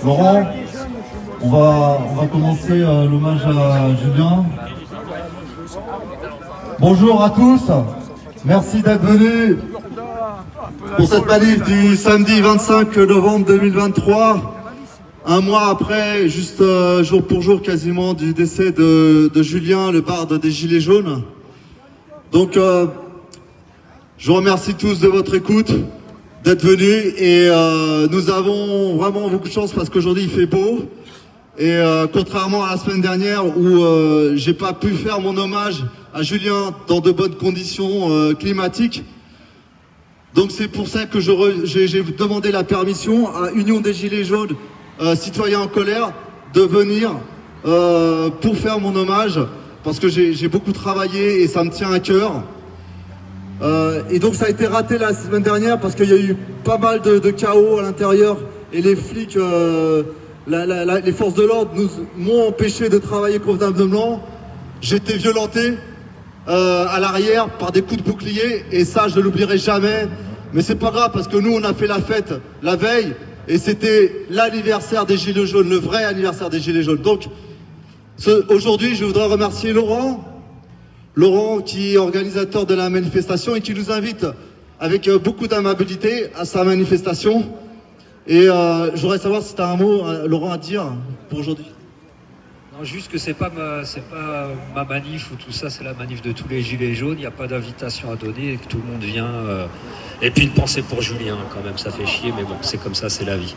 Laurent, on va commencer l'hommage à Julien. Bonjour à tous, merci d'être venus pour cette manif du samedi 25 novembre 2023, un mois après, juste jour pour jour quasiment, du décès de Julien, le barde des Gilets jaunes. Donc, je vous remercie tous de votre écoute, d'être venus, et nous avons vraiment beaucoup de chance parce qu'aujourd'hui il fait beau. Et contrairement à la semaine dernière où j'ai pas pu faire mon hommage à Julien dans de bonnes conditions climatiques, donc c'est pour ça que j'ai demandé la permission à Union des Gilets jaunes, citoyens en colère, de venir pour faire mon hommage, parce que j'ai beaucoup travaillé et ça me tient à cœur. Et donc ça a été raté la semaine dernière parce qu'il y a eu pas mal de chaos à l'intérieur et les flics, les forces de l'ordre m'ont empêché de travailler convenablement. J'ai été violenté à l'arrière par des coups de bouclier et ça je l'oublierai jamais. Mais c'est pas grave parce que nous on a fait la fête la veille et c'était l'anniversaire des Gilets jaunes, le vrai anniversaire des Gilets jaunes. Donc aujourd'hui je voudrais remercier Laurent qui est organisateur de la manifestation et qui nous invite avec beaucoup d'amabilité à sa manifestation. Et je voudrais savoir si tu as un mot, Laurent, à dire pour aujourd'hui. Non, juste que c'est pas ma manif ou tout ça, c'est la manif de tous les Gilets jaunes. Il n'y a pas d'invitation à donner et que tout le monde vient. Et puis une pensée pour Julien, quand même, ça fait chier, mais bon, c'est comme ça, c'est la vie.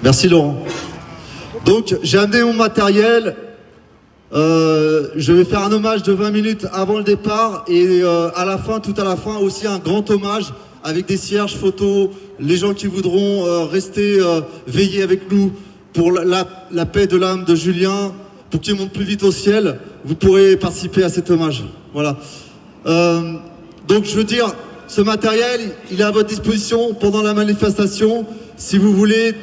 Merci Laurent. Donc j'ai amené mon matériel. Je vais faire un hommage de 20 minutes avant le départ et à la fin, tout à la fin, aussi un grand hommage avec des cierges, photos, les gens qui voudront rester veiller avec nous pour la paix de l'âme de Julien, pour qu'il monte plus vite au ciel, vous pourrez participer à cet hommage. Voilà. Donc je veux dire, ce matériel, il est à votre disposition pendant la manifestation. Si vous voulez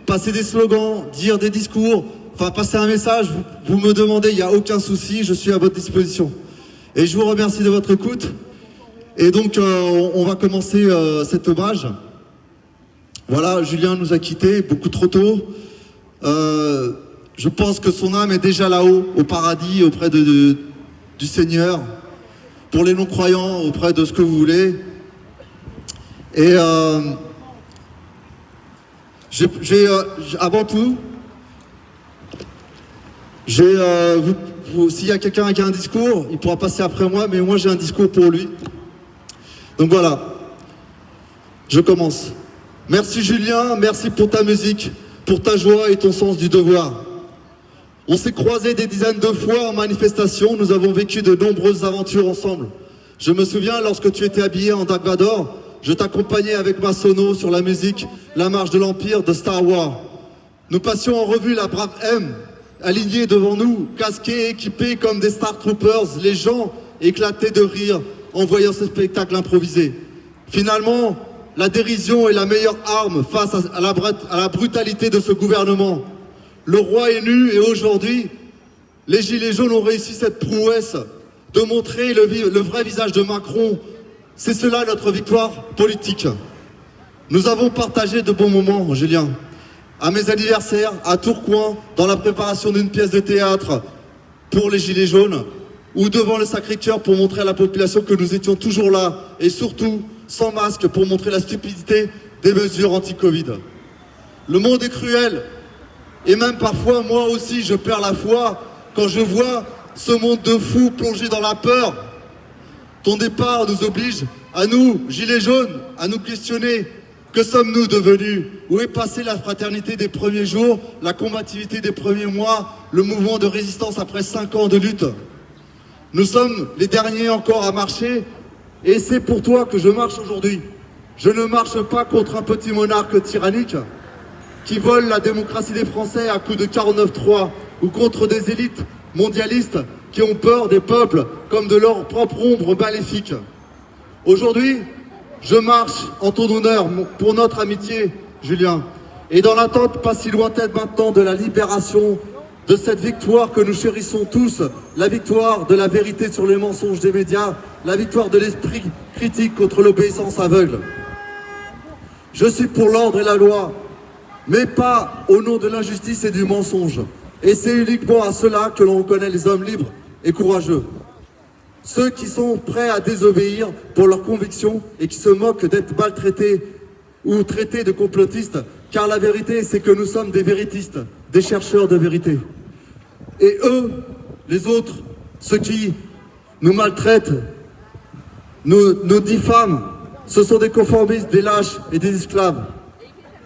passer des slogans, dire des discours, enfin passer un message, vous me demandez, il n'y a aucun souci, je suis à votre disposition. Et je vous remercie de votre écoute. Et donc on va commencer cet hommage. Voilà, Julien nous a quittés beaucoup trop tôt. Je pense que son âme est déjà là-haut, au paradis, auprès du Seigneur. Pour les non-croyants, auprès de ce que vous voulez. Et avant tout, s'il y a quelqu'un qui a un discours, il pourra passer après moi, mais moi j'ai un discours pour lui. Donc voilà, je commence. Merci Julien, merci pour ta musique, pour ta joie et ton sens du devoir. On s'est croisés des dizaines de fois en manifestation, nous avons vécu de nombreuses aventures ensemble. Je me souviens lorsque tu étais habillé en Dark Vador, je t'accompagnais avec ma sono sur la musique La Marche de l'Empire de Star Wars. Nous passions en revue la brave M, alignés devant nous, casqués, équipés comme des Star Troopers, les gens éclataient de rire en voyant ce spectacle improvisé. Finalement, la dérision est la meilleure arme face à la brutalité de ce gouvernement. Le roi est nu et aujourd'hui, les Gilets jaunes ont réussi cette prouesse de montrer le vrai visage de Macron. C'est cela notre victoire politique. Nous avons partagé de bons moments, Julien. À mes anniversaires, à Tourcoing, dans la préparation d'une pièce de théâtre pour les Gilets jaunes, ou devant le Sacré-Cœur pour montrer à la population que nous étions toujours là, et surtout sans masque pour montrer la stupidité des mesures anti-Covid. Le monde est cruel, et même parfois, moi aussi, je perds la foi quand je vois ce monde de fous plongé dans la peur. Ton départ nous oblige, à nous, Gilets jaunes, à nous questionner. Que sommes-nous devenus? Où est passée la fraternité des premiers jours, la combativité des premiers mois, le mouvement de résistance après 5 ans de lutte? Nous sommes les derniers encore à marcher, et c'est pour toi que je marche aujourd'hui. Je ne marche pas contre un petit monarque tyrannique qui vole la démocratie des Français à coups de 49-3 ou contre des élites mondialistes qui ont peur des peuples comme de leur propre ombre maléfique. Aujourd'hui, je marche en ton honneur pour notre amitié, Julien, et dans l'attente pas si lointaine maintenant de la libération de cette victoire que nous chérissons tous, la victoire de la vérité sur les mensonges des médias, la victoire de l'esprit critique contre l'obéissance aveugle. Je suis pour l'ordre et la loi, mais pas au nom de l'injustice et du mensonge. Et c'est uniquement à cela que l'on reconnaît les hommes libres et courageux. Ceux qui sont prêts à désobéir pour leurs convictions et qui se moquent d'être maltraités ou traités de complotistes, car la vérité, c'est que nous sommes des véritistes, des chercheurs de vérité. Et eux, les autres, ceux qui nous maltraitent, nous diffament, ce sont des conformistes, des lâches et des esclaves.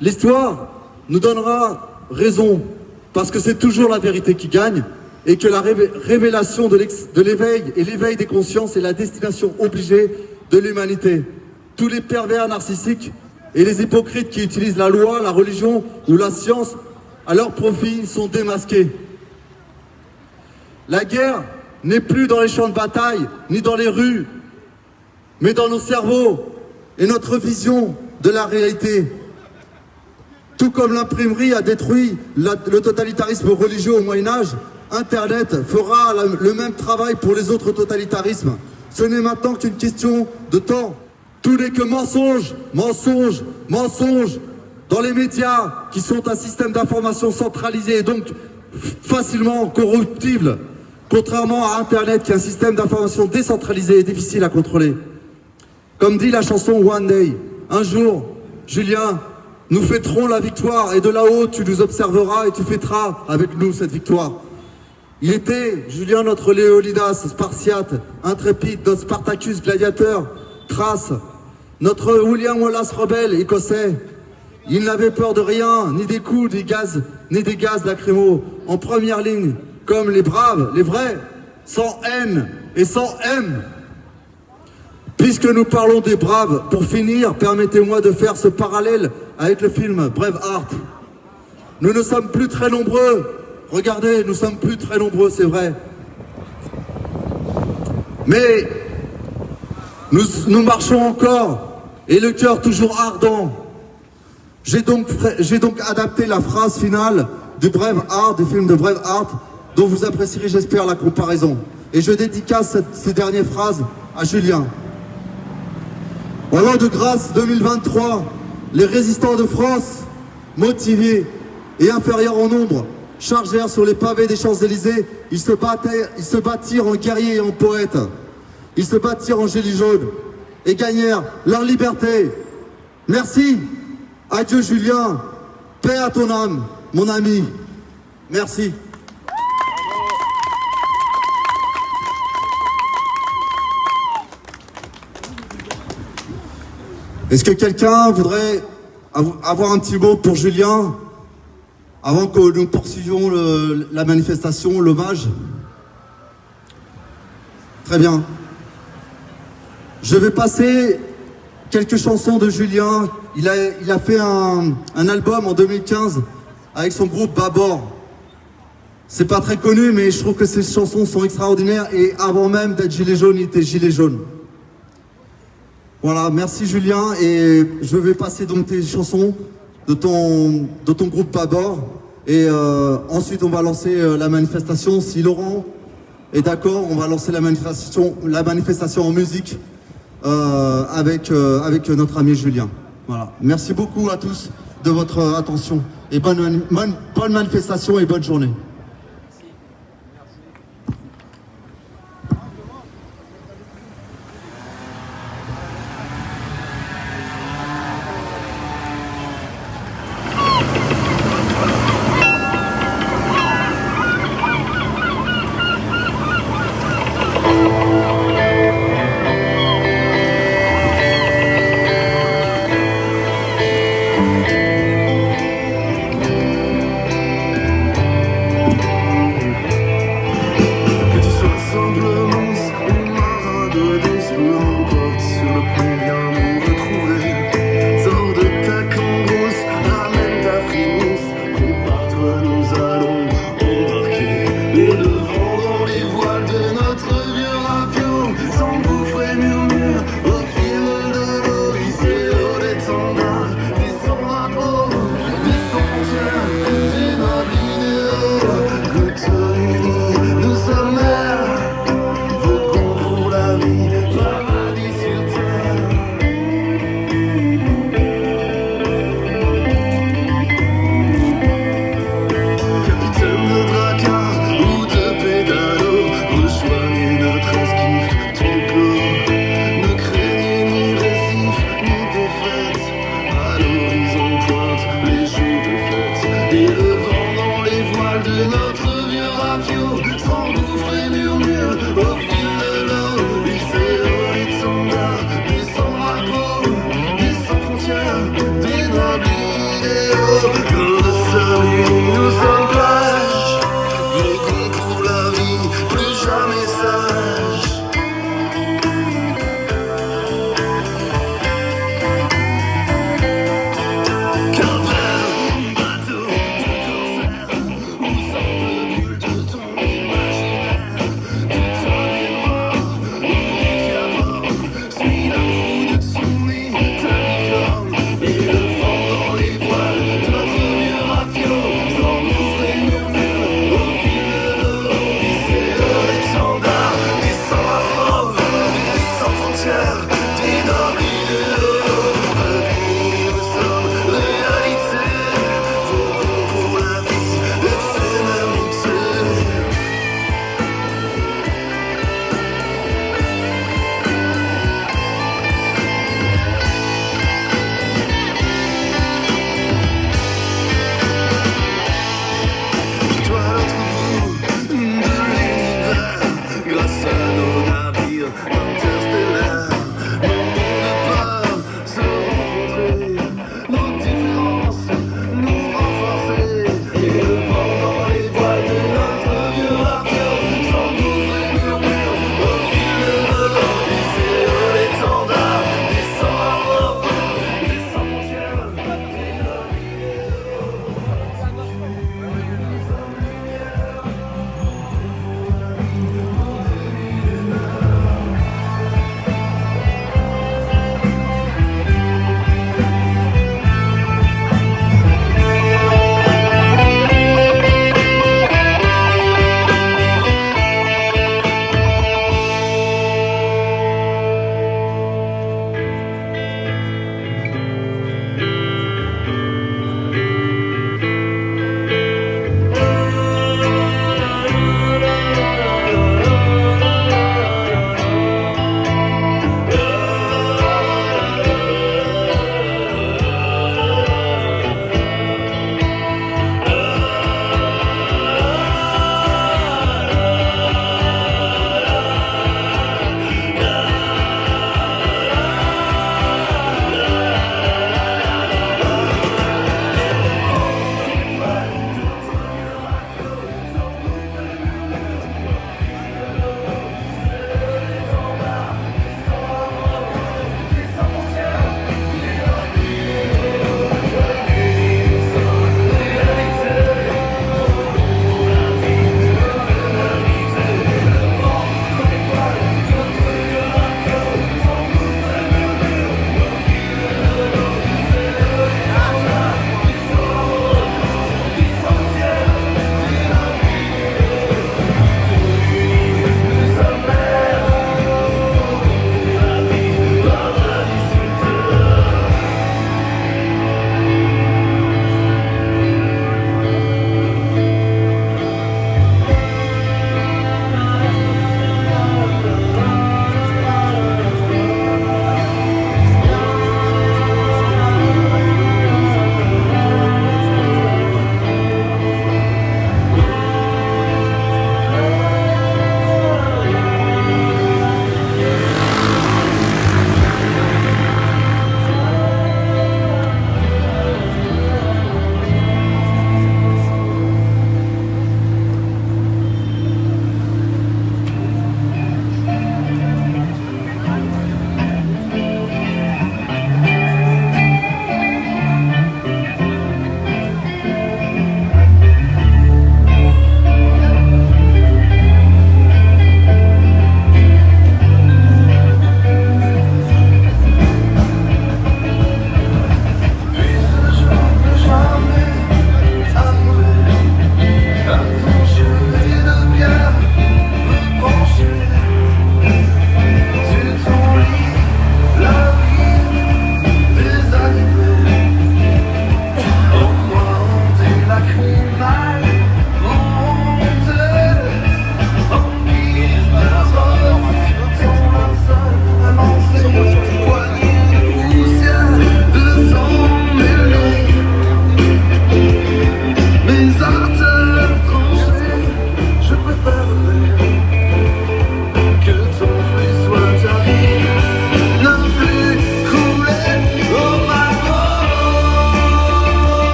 L'histoire nous donnera raison, parce que c'est toujours la vérité qui gagne, et que la révélation de l'éveil et l'éveil des consciences est la destination obligée de l'humanité. Tous les pervers narcissiques et les hypocrites qui utilisent la loi, la religion ou la science à leur profit sont démasqués. La guerre n'est plus dans les champs de bataille, ni dans les rues, mais dans nos cerveaux et notre vision de la réalité. Tout comme l'imprimerie a détruit le totalitarisme religieux au Moyen-Âge, Internet fera le même travail pour les autres totalitarismes. Ce n'est maintenant qu'une question de temps. Tout n'est que mensonge, mensonge, mensonge. Dans les médias, qui sont un système d'information centralisé et donc facilement corruptible, contrairement à Internet, qui est un système d'information décentralisé et difficile à contrôler. Comme dit la chanson One Day, un jour, Julien, nous fêterons la victoire et de là-haut, tu nous observeras et tu fêteras avec nous cette victoire. Il était, Julien, notre Léonidas, Spartiate, intrépide, notre Spartacus, gladiateur, Thrace, notre William Wallace, rebelle, écossais. Il n'avait peur de rien, ni des coups, ni des gaz lacrymaux, en première ligne, comme les braves, les vrais, sans haine et sans haine. Puisque nous parlons des braves, pour finir, permettez-moi de faire ce parallèle avec le film Braveheart. Nous ne sommes plus très nombreux. Regardez, nous sommes plus très nombreux, c'est vrai. Mais nous marchons encore, et le cœur toujours ardent. J'ai donc adapté la phrase finale du Braveheart, du film de Braveheart, dont vous apprécierez, j'espère, la comparaison. Et je dédicace ces dernières phrases à Julien. Au nom de grâce 2023, les résistants de France, motivés et inférieurs en nombre, chargèrent sur les pavés des Champs-Élysées, ils se battirent en guerriers et en poètes. Ils se battirent en gilets jaunes et gagnèrent leur liberté. Merci. Adieu Julien. Paix à ton âme, mon ami. Merci. Est-ce que quelqu'un voudrait avoir un petit mot pour Julien ? Avant que nous poursuivions la manifestation, l'hommage. Très bien. Je vais passer quelques chansons de Julien. Il a fait un album en 2015 avec son groupe Babor. C'est pas très connu, mais je trouve que ces chansons sont extraordinaires. Et avant même d'être gilet jaune, il était gilet jaune. Voilà, merci Julien. Et je vais passer donc tes chansons de ton groupe Babor. Et ensuite on va lancer la manifestation. Si Laurent est d'accord, on va lancer la manifestation en musique avec notre ami Julien. Voilà. Merci beaucoup à tous de votre attention et bonne manifestation et bonne journée.